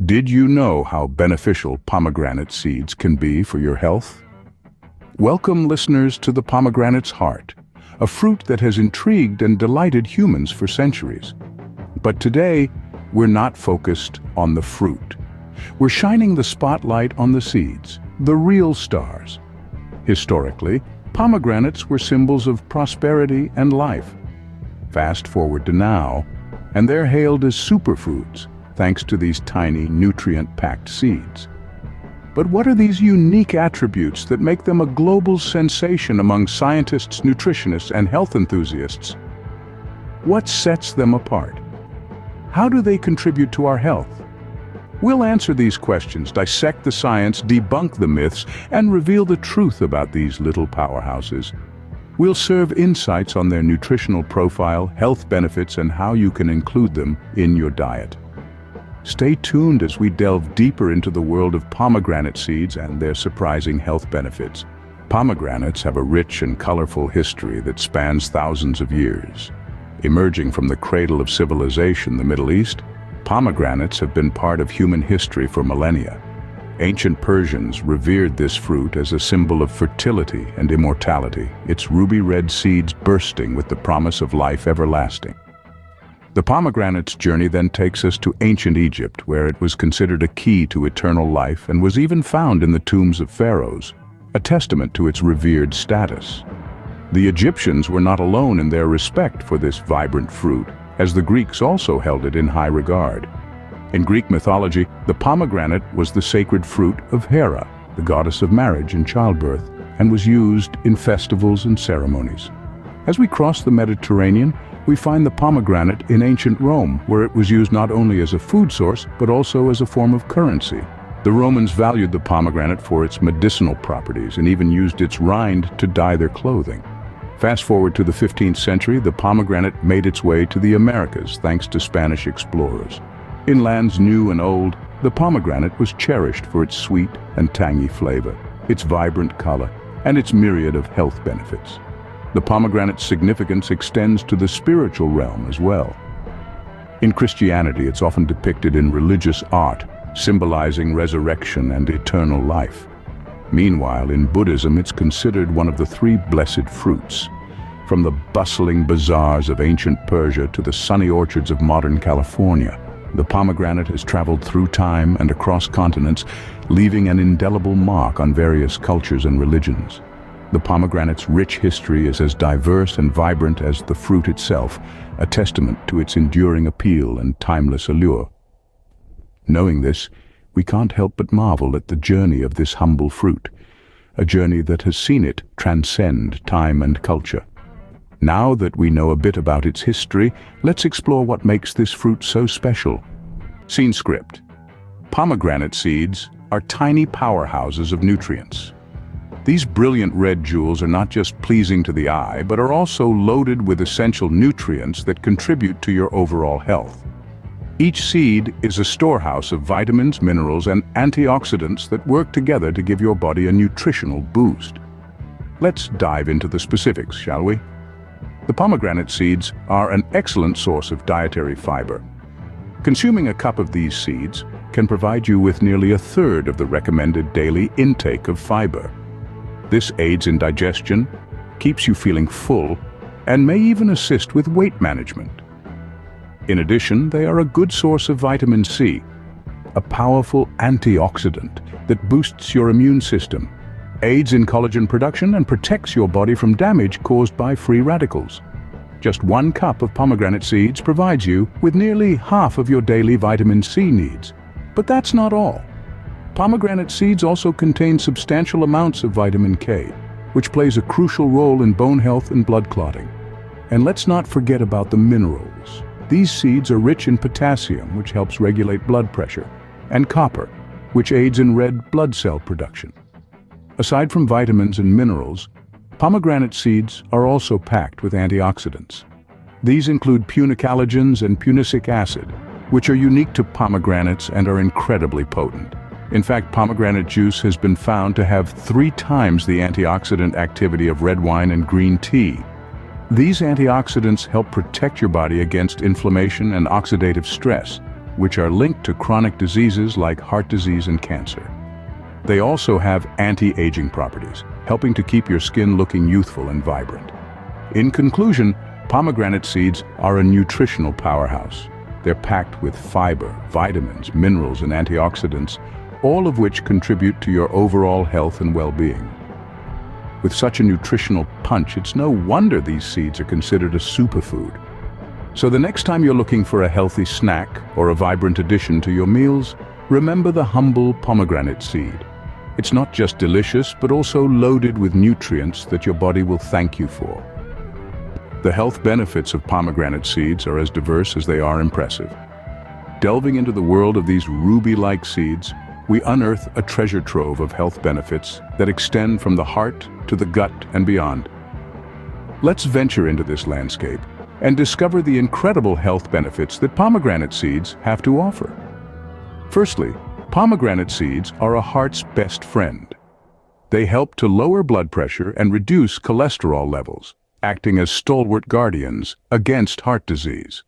Did you know how beneficial pomegranate seeds can be for your health? Welcome, listeners, to the pomegranate's heart, a fruit that has intrigued and delighted humans for centuries. But today, we're not focused on the fruit. We're shining the spotlight on the seeds, the real stars. Historically, pomegranates were symbols of prosperity and life. Fast forward to now, and they're hailed as superfoods, thanks to these tiny, nutrient-packed seeds. But what are these unique attributes that make them a global sensation among scientists, nutritionists, and health enthusiasts? What sets them apart? How do they contribute to our health? We'll answer these questions, dissect the science, debunk the myths, and reveal the truth about these little powerhouses. We'll serve insights on their nutritional profile, health benefits, and how you can include them in your diet. Stay tuned as we delve deeper into the world of pomegranate seeds and their surprising health benefits. Pomegranates have a rich and colorful history that spans thousands of years. Emerging from the cradle of civilization, the Middle East, pomegranates have been part of human history for millennia. Ancient Persians revered this fruit as a symbol of fertility and immortality, its ruby-red seeds bursting with the promise of life everlasting. The pomegranate's journey then takes us to ancient Egypt, where it was considered a key to eternal life and was even found in the tombs of pharaohs, a testament to its revered status. The Egyptians were not alone in their respect for this vibrant fruit, as the Greeks also held it in high regard. In Greek mythology, the pomegranate was the sacred fruit of Hera, the goddess of marriage and childbirth, and was used in festivals and ceremonies. As we cross the Mediterranean, we find the pomegranate in ancient Rome, where it was used not only as a food source, but also as a form of currency. The Romans valued the pomegranate for its medicinal properties and even used its rind to dye their clothing. Fast forward to the 15th century, the pomegranate made its way to the Americas thanks to Spanish explorers. In lands new and old, the pomegranate was cherished for its sweet and tangy flavor, its vibrant color, and its myriad of health benefits. The pomegranate's significance extends to the spiritual realm as well. In Christianity, it's often depicted in religious art, symbolizing resurrection and eternal life. Meanwhile, in Buddhism, it's considered one of the three blessed fruits. From the bustling bazaars of ancient Persia to the sunny orchards of modern California, the pomegranate has traveled through time and across continents, leaving an indelible mark on various cultures and religions. The pomegranate's rich history is as diverse and vibrant as the fruit itself, a testament to its enduring appeal and timeless allure. Knowing this, we can't help but marvel at the journey of this humble fruit, a journey that has seen it transcend time and culture. Now that we know a bit about its history, let's explore what makes this fruit so special. Scene script. Pomegranate seeds are tiny powerhouses of nutrients. These brilliant red jewels are not just pleasing to the eye, but are also loaded with essential nutrients that contribute to your overall health. Each seed is a storehouse of vitamins, minerals, and antioxidants that work together to give your body a nutritional boost. Let's dive into the specifics, shall we? The pomegranate seeds are an excellent source of dietary fiber. Consuming a cup of these seeds can provide you with nearly a third of the recommended daily intake of fiber. This aids in digestion, keeps you feeling full, and may even assist with weight management. In addition, they are a good source of vitamin C, a powerful antioxidant that boosts your immune system, aids in collagen production, and protects your body from damage caused by free radicals. Just 1 cup of pomegranate seeds provides you with nearly half of your daily vitamin C needs. But that's not all. Pomegranate seeds also contain substantial amounts of vitamin K, which plays a crucial role in bone health and blood clotting. And let's not forget about the minerals. These seeds are rich in potassium, which helps regulate blood pressure, and copper, which aids in red blood cell production. Aside from vitamins and minerals, pomegranate seeds are also packed with antioxidants. These include punicalagins and punicic acid, which are unique to pomegranates and are incredibly potent. In fact, pomegranate juice has been found to have 3 times the antioxidant activity of red wine and green tea. These antioxidants help protect your body against inflammation and oxidative stress, which are linked to chronic diseases like heart disease and cancer. They also have anti-aging properties, helping to keep your skin looking youthful and vibrant. In conclusion, pomegranate seeds are a nutritional powerhouse. They're packed with fiber, vitamins, minerals, and antioxidants, all of which contribute to your overall health and well-being. With such a nutritional punch, it's no wonder these seeds are considered a superfood. So the next time you're looking for a healthy snack or a vibrant addition to your meals, remember the humble pomegranate seed. It's not just delicious, but also loaded with nutrients that your body will thank you for. The health benefits of pomegranate seeds are as diverse as they are impressive. Delving into the world of these ruby-like seeds, we unearth a treasure trove of health benefits that extend from the heart to the gut and beyond. Let's venture into this landscape and discover the incredible health benefits that pomegranate seeds have to offer. Firstly, pomegranate seeds are a heart's best friend. They help to lower blood pressure and reduce cholesterol levels, acting as stalwart guardians against heart disease.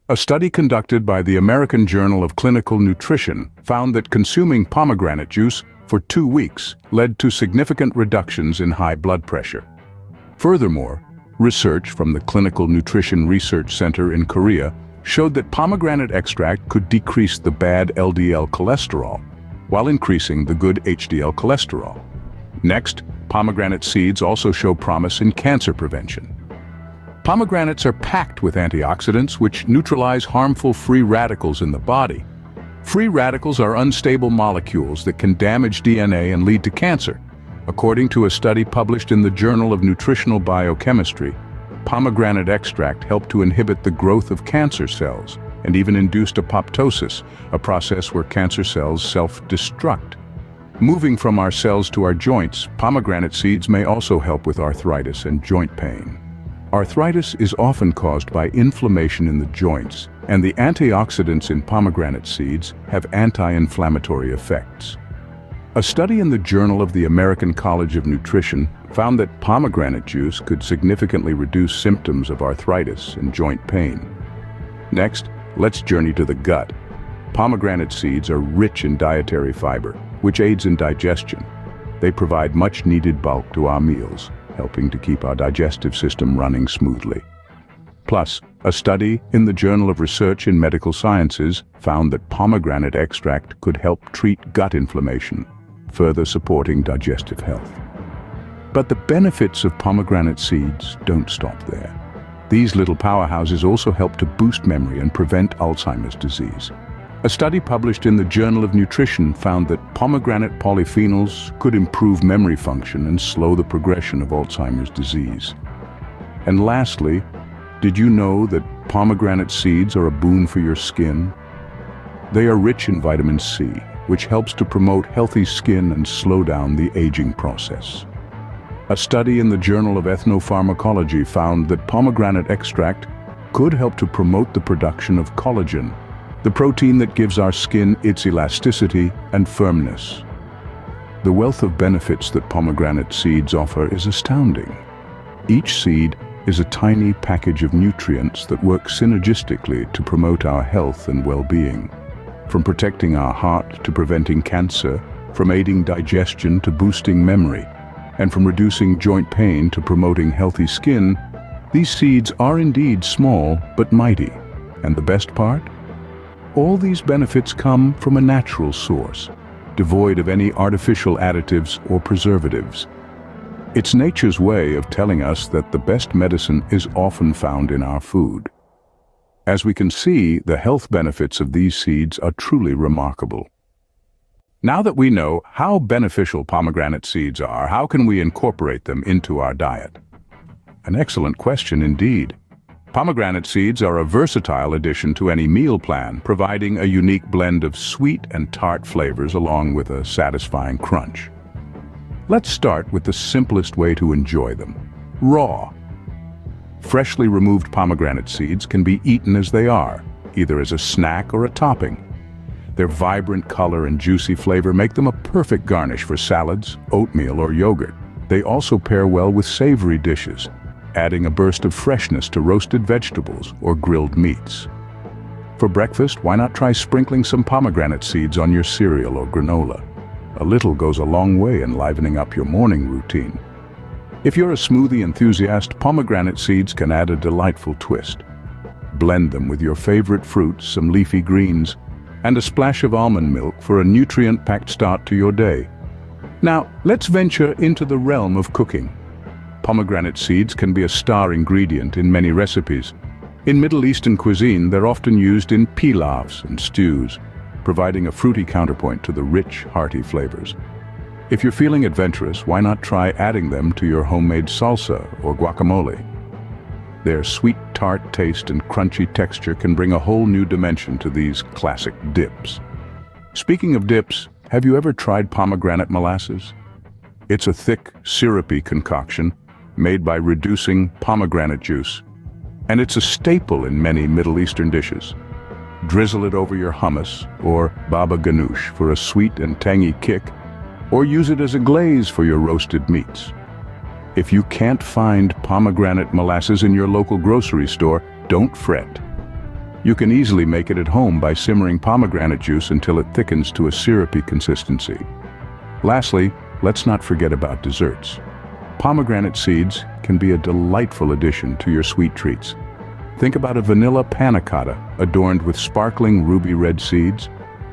A study conducted by the American Journal of Clinical Nutrition found that consuming pomegranate juice for 2 weeks led to significant reductions in high blood pressure. Furthermore, research from the Clinical Nutrition Research Center in Korea showed that pomegranate extract could decrease the bad LDL cholesterol while increasing the good HDL cholesterol. Next, pomegranate seeds also show promise in cancer prevention. Pomegranates are packed with antioxidants which neutralize harmful free radicals in the body. Free radicals are unstable molecules that can damage DNA and lead to cancer. According to a study published in the Journal of Nutritional Biochemistry, pomegranate extract helped to inhibit the growth of cancer cells and even induced apoptosis, a process where cancer cells self-destruct. Moving from our cells to our joints, pomegranate seeds may also help with arthritis and joint pain. Arthritis is often caused by inflammation in the joints, and the antioxidants in pomegranate seeds have anti-inflammatory effects. A study in the Journal of the American College of Nutrition found that pomegranate juice could significantly reduce symptoms of arthritis and joint pain. Next, let's journey to the gut. Pomegranate seeds are rich in dietary fiber, which aids in digestion. They provide much-needed bulk to our meals, helping to keep our digestive system running smoothly. Plus, a study in the Journal of Research in Medical Sciences found that pomegranate extract could help treat gut inflammation, further supporting digestive health. But the benefits of pomegranate seeds don't stop there. These little powerhouses also help to boost memory and prevent Alzheimer's disease. A study published in the Journal of Nutrition found that pomegranate polyphenols could improve memory function and slow the progression of Alzheimer's disease. And lastly, did you know that pomegranate seeds are a boon for your skin? They are rich in vitamin C, which helps to promote healthy skin and slow down the aging process. A study in the Journal of Ethnopharmacology found that pomegranate extract could help to promote the production of collagen, the protein that gives our skin its elasticity and firmness. The wealth of benefits that pomegranate seeds offer is astounding. Each seed is a tiny package of nutrients that work synergistically to promote our health and well-being. From protecting our heart to preventing cancer, from aiding digestion to boosting memory, and from reducing joint pain to promoting healthy skin, these seeds are indeed small but mighty. And the best part? All these benefits come from a natural source, devoid of any artificial additives or preservatives. It's nature's way of telling us that the best medicine is often found in our food. As we can see, the health benefits of these seeds are truly remarkable. Now that we know how beneficial pomegranate seeds are, how can we incorporate them into our diet? An excellent question indeed. Pomegranate seeds are a versatile addition to any meal plan, providing a unique blend of sweet and tart flavors along with a satisfying crunch. Let's start with the simplest way to enjoy them: raw. Freshly removed pomegranate seeds can be eaten as they are, either as a snack or a topping. Their vibrant color and juicy flavor make them a perfect garnish for salads, oatmeal, or yogurt. They also pair well with savory dishes, adding a burst of freshness to roasted vegetables or grilled meats. For breakfast, why not try sprinkling some pomegranate seeds on your cereal or granola? A little goes a long way in livening up your morning routine. If you're a smoothie enthusiast, pomegranate seeds can add a delightful twist. Blend them with your favorite fruits, some leafy greens, and a splash of almond milk for a nutrient-packed start to your day. Now, let's venture into the realm of cooking. Pomegranate seeds can be a star ingredient in many recipes. In Middle Eastern cuisine, they're often used in pilafs and stews, providing a fruity counterpoint to the rich, hearty flavors. If you're feeling adventurous, why not try adding them to your homemade salsa or guacamole? Their sweet, tart taste and crunchy texture can bring a whole new dimension to these classic dips. Speaking of dips, have you ever tried pomegranate molasses? It's a thick, syrupy concoction made by reducing pomegranate juice, and it's a staple in many Middle Eastern dishes. Drizzle it over your hummus or baba ganoush for a sweet and tangy kick, or use it as a glaze for your roasted meats. If you can't find pomegranate molasses in your local grocery store, don't fret. You can easily make it at home by simmering pomegranate juice until it thickens to a syrupy consistency. Lastly, let's not forget about desserts. Pomegranate seeds can be a delightful addition to your sweet treats. Think about a vanilla panna cotta adorned with sparkling ruby red seeds,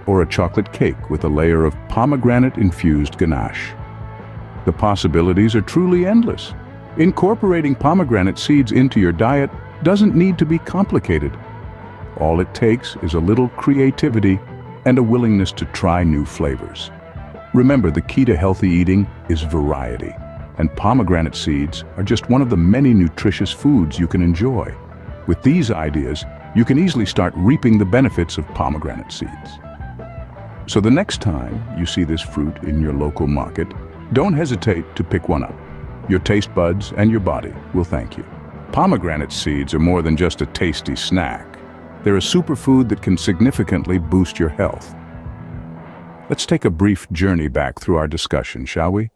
or a chocolate cake with a layer of pomegranate-infused ganache. The possibilities are truly endless. Incorporating pomegranate seeds into your diet doesn't need to be complicated. All it takes is a little creativity and a willingness to try new flavors. Remember, the key to healthy eating is variety, and pomegranate seeds are just one of the many nutritious foods you can enjoy. With these ideas, you can easily start reaping the benefits of pomegranate seeds. So the next time you see this fruit in your local market, don't hesitate to pick one up. Your taste buds and your body will thank you. Pomegranate seeds are more than just a tasty snack. They're a superfood that can significantly boost your health. Let's take a brief journey back through our discussion, shall we?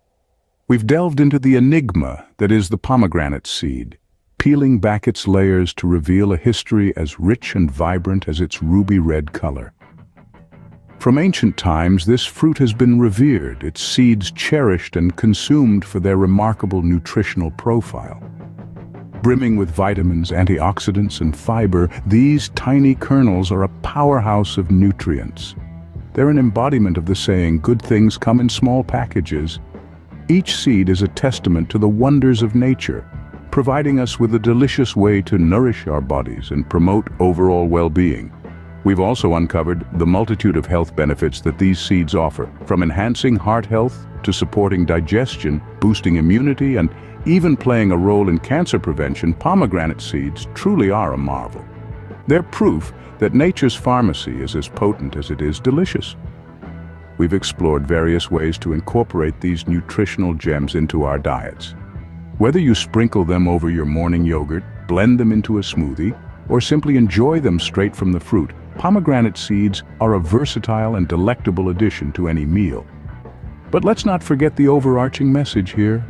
We've delved into the enigma that is the pomegranate seed, peeling back its layers to reveal a history as rich and vibrant as its ruby red color. From ancient times, this fruit has been revered, its seeds cherished and consumed for their remarkable nutritional profile. Brimming with vitamins, antioxidants, and fiber, these tiny kernels are a powerhouse of nutrients. They're an embodiment of the saying, "Good things come in small packages." Each seed is a testament to the wonders of nature, providing us with a delicious way to nourish our bodies and promote overall well-being. We've also uncovered the multitude of health benefits that these seeds offer, from enhancing heart health to supporting digestion, boosting immunity, and even playing a role in cancer prevention. Pomegranate seeds truly are a marvel. They're proof that nature's pharmacy is as potent as it is delicious. We've explored various ways to incorporate these nutritional gems into our diets. Whether you sprinkle them over your morning yogurt, blend them into a smoothie, or simply enjoy them straight from the fruit, pomegranate seeds are a versatile and delectable addition to any meal. But let's not forget the overarching message here.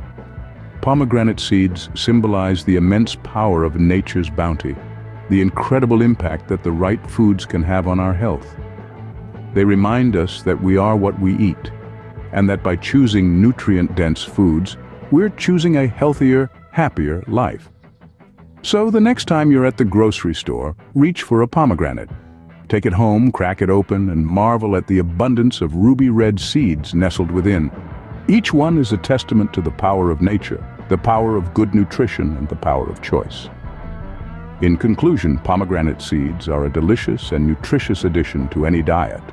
Pomegranate seeds symbolize the immense power of nature's bounty, the incredible impact that the right foods can have on our health. They remind us that we are what we eat, and that by choosing nutrient-dense foods, we're choosing a healthier, happier life. So the next time you're at the grocery store, reach for a pomegranate. Take it home, crack it open, and marvel at the abundance of ruby red seeds nestled within. Each one is a testament to the power of nature, the power of good nutrition, and the power of choice. In conclusion, pomegranate seeds are a delicious and nutritious addition to any diet,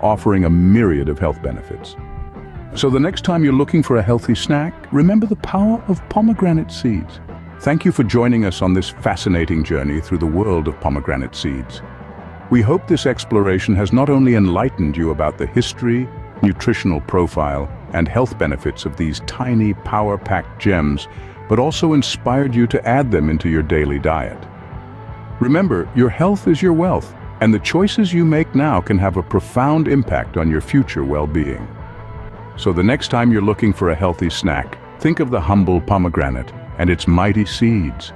offering a myriad of health benefits. So the next time you're looking for a healthy snack, remember the power of pomegranate seeds. Thank you for joining us on this fascinating journey through the world of pomegranate seeds. We hope this exploration has not only enlightened you about the history, nutritional profile, and health benefits of these tiny, power-packed gems, but also inspired you to add them into your daily diet. Remember, your health is your wealth, and the choices you make now can have a profound impact on your future well-being. So the next time you're looking for a healthy snack, think of the humble pomegranate and its mighty seeds.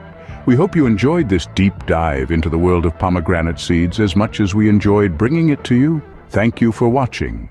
We hope you enjoyed this deep dive into the world of pomegranate seeds as much as we enjoyed bringing it to you. Thank you for watching.